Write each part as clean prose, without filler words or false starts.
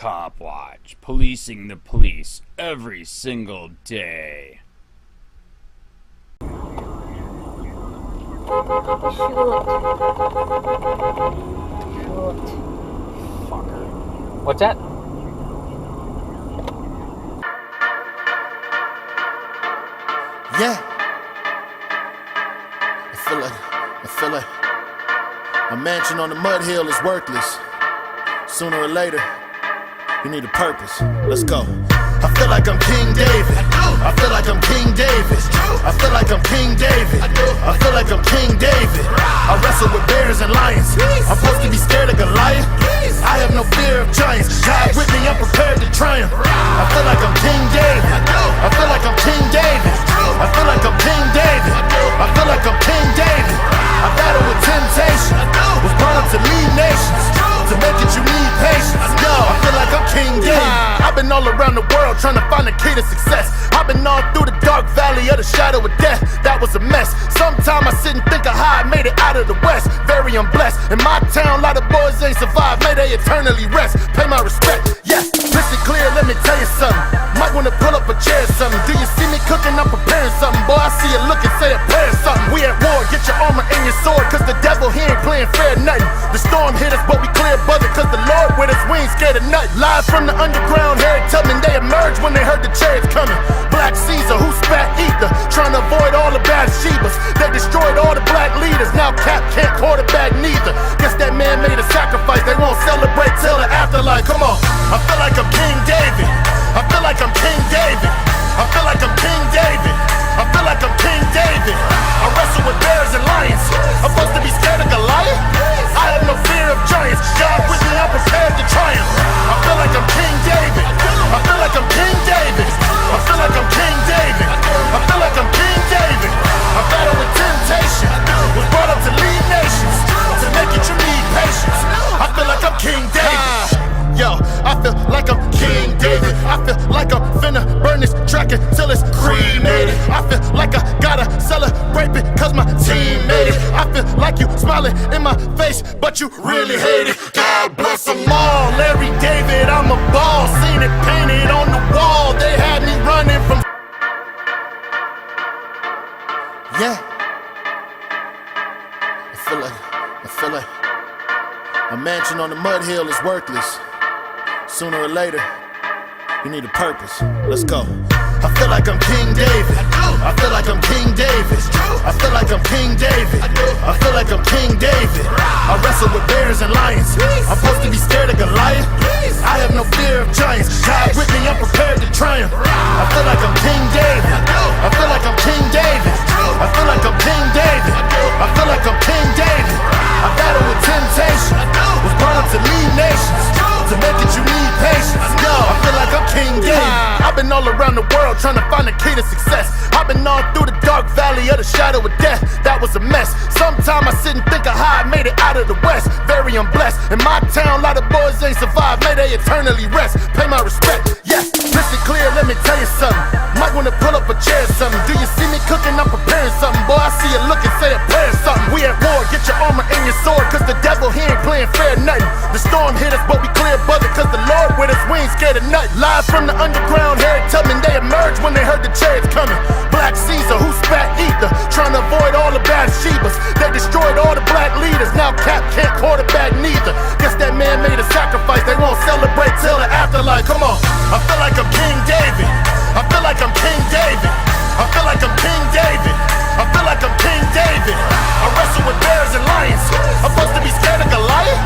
COPWATCH, policing the police every single day. Fucker. What's that? Yeah. I feel like a mansion on the mud hill is worthless. Sooner or later, you need a purpose. Let's go. I feel like I'm King David. I feel like I'm King David. I feel like I'm King David. I feel like I'm King David. I wrestle with bears and lions. I'm supposed to be scared of Goliath. I have no fear of giants. God with me, I'm prepared to triumph. I feel like I'm King David. I feel like I'm King David. I feel like I'm King David. I feel like I'm King David. I battle with temptation. Was brought up to lead nations. To make it, you need patience. Yo, I feel like I'm King David. I've been all around the world trying to find the key to success. I've been all through the dark valley of the shadow of death. That was a mess. Sometimes I sit and think of how I made it out of the west. Very unblessed. In my town, a lot of boys ain't survived. May they eternally rest. Pay my respect. Yes, listen clear, let me tell you something. Might wanna pull up a chair or something. Do you see me cooking? I'm preparing something. Boy, I see you looking, say a prayer or something. We at war, get your armor and your sword, cause the devil, he ain't playing fair nothing. The storm hit us, but we clear above it, cause the Lord with us, we ain't scared of nothing. Live from the underground, Harry Tubman, they emerged when they heard the chariots coming. Black Caesar, who spat ether, trying to avoid all the bad Shebas. They destroyed all the black leaders, now Cap can't quarterback neither. Guess that man made a sacrifice, they won't celebrate till the afterlife. Come on, I feel like I'm King David. I feel like I'm King David. I feel like I'm King David. I feel like I'm King David. I wrestle with bears and lions. I'm supposed to be scared of Goliath. I have no fear of giants. God with me, I'm prepared to triumph. I feel like I'm King David. I feel like I'm King David. I feel like I'm King David. I feel like I'm King David. I battle with temptation. Was brought up to lead nations. To make it, you need patience. I feel like I'm King David. Yo, I feel like I'm King David. I feel like I'm finna burn this track until it's cremated. I feel like I gotta celebrate it cause my team made it. I feel like you smiling in my face, but you really hate it. God bless them all. Larry David, I'm a ball. Seen it painted on the wall. They had me running from. Yeah. I feel like a mansion on the mud hill is worthless. Sooner or later, you need a purpose. Let's go. I feel like I'm King David. I feel like I'm King David. I feel like I'm King David. I feel like I'm King David. I wrestle with bears and lions. I'm supposed to be scared of Goliath. I have no fear of giants. God with me, I'm prepared to triumph. I feel like I'm King David. I feel like I'm King David. I feel like I'm King David. I feel like I'm King David. I battle with temptation. Was brought up to lead nations. To make it, you need patience. Yo, I feel like I'm King David. I've been all around the world trying to find the key to success. I've been all through the dark valley of the shadow of death. That was a mess. Sometimes I sit and think of how I made it out of the west. Very unblessed. In my town, a lot of boys ain't survived. May they eternally rest. Pay my respect. Yes, listen clear, let me tell you something. Might wanna pull up a chair or something. Do you see me cooking? I'm preparing something. Boy, I see you looking, say a prayer or something. We at war, get your armor and your sword, cause the devil, he ain't playing fair nothing. The storm hit us, but we clear above it, cause the Lord with us, we ain't scared of nothing. Live from the underground, Harry Tubman, they emerged when they heard the chariots coming. Black Caesar, who spat ether, trying to avoid all the bad Shebas. They destroyed all the black leaders, now Cap can't quarterback neither. Guess that man made a sacrifice, they won't celebrate till the afterlife. Come on, I feel like I'm King David. I feel like I'm King David. I feel like I'm King David. I feel like I'm King David. I wrestle with bears and lions. I'm supposed to be scared of Goliath.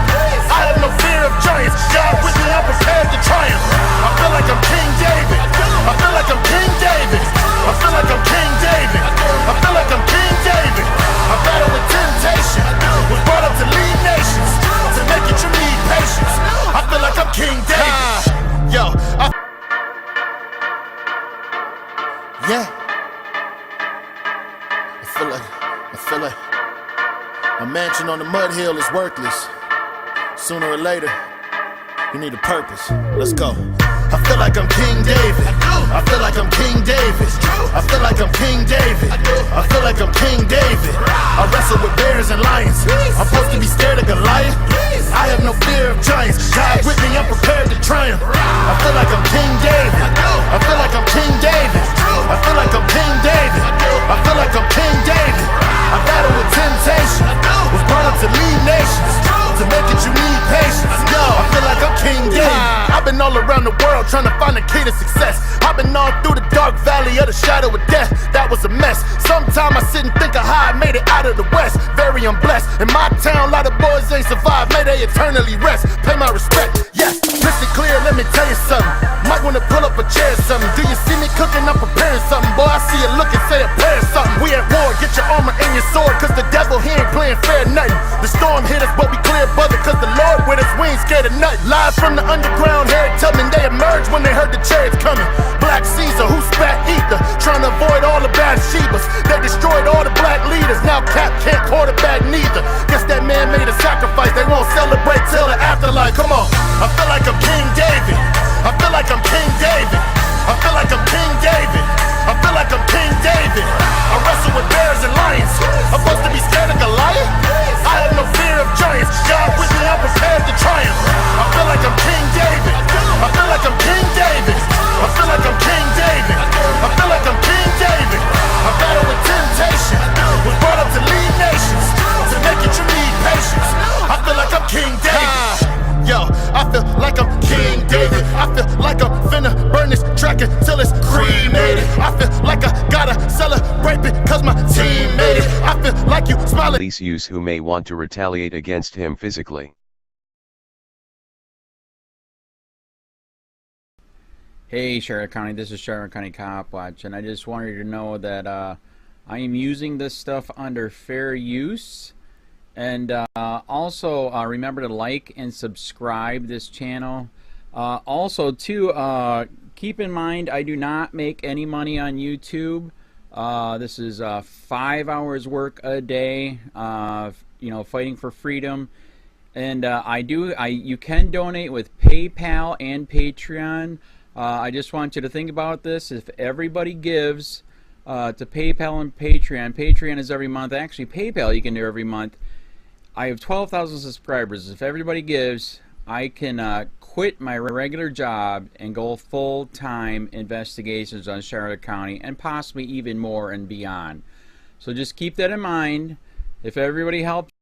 I have no fear of giants. God with me, I'm prepared to triumph. I feel like I'm King David. I feel like I'm King David. I feel like I'm King David. I feel like I'm King David. I battle with temptation. Was brought up to lead nations. To make it, you need patience. I feel like I'm King David. Yo, yeah. I feel like a mansion on the mud hill is worthless. Sooner or later, you need a purpose. Let's go. I feel like I'm King David. I feel like I'm King David. I feel like I'm King David. I feel like I'm King David. I wrestle with bears and lions. I'm supposed to be scared of Goliath. I have no fear of giants. God with me, I'm prepared to triumph. I feel like I'm King David. I feel like I'm King David. I feel like I'm King David. I feel like I'm King David. I battle with temptation. Was brought up to lead nations. To make it you need patience. Yo, I feel like I'm King David. I've been all around the world trying to find a key to success. I've been all through the dark valley of the shadow of death. That was a mess. Sometimes I sit and think of how I made it out of the west. Very unblessed. In my town, a lot of boys ain't survived. May they eternally rest. Pay my respect. Yes, crystal clear, let me tell you something. Might wanna pull up a chair or something. Do you see me cooking? I'm preparing something. Boy, I see you looking, say a prayer or something. We at war, get your armor and your sword, cause the devil, he ain't playing fair nothing. The storm hit us, but we clear above it, cause the Lord with us, we ain't scared of nothing. Live from the underground, Harry Tubman, they emerged when they heard the chariots coming. Black Caesar, who spat ether, trying to avoid all the bad Shebas. They destroyed all the black leaders, now Cap can't quarterback neither. Guess that man made a sacrifice, they won't celebrate till the afterlife. Come on, I feel like I'm King David. I feel like I'm King David. I feel like I'm King David. I feel like I'm King David. I wrestle with bears and lions. I'm supposed to be scared of Goliath? I have no fear of giants. God with me, I'm prepared to triumph. I feel like I'm King David. I feel like I'm King David. I feel like I'm King David. I feel like I'm King David. I battle with temptation. Was brought up to lead nations. To make it you need patience. I feel like I'm King David. Yo, I feel like I'm King David. I feel like I'm finna burn this track until it's cremated. I feel like I gotta celebrate because my team made it. I feel like you smiling. Police use who may want to retaliate against him physically. Hey Charlotte County, this is Charlotte County Cop Watch, and I just wanted you to know that I am using this stuff under fair use. And also remember to like and subscribe this channel. Also too, keep in mind I do not make any money on YouTube. This is 5 hours work a day, you know, fighting for freedom. And you can donate with PayPal and Patreon. I just want you to think about this. If everybody gives to PayPal and Patreon, Patreon is every month. Actually, PayPal you can do every month. I have 12,000 subscribers. If everybody gives, I can quit my regular job and go full-time investigations on Charlotte County and possibly even more and beyond. So just keep that in mind. If everybody helps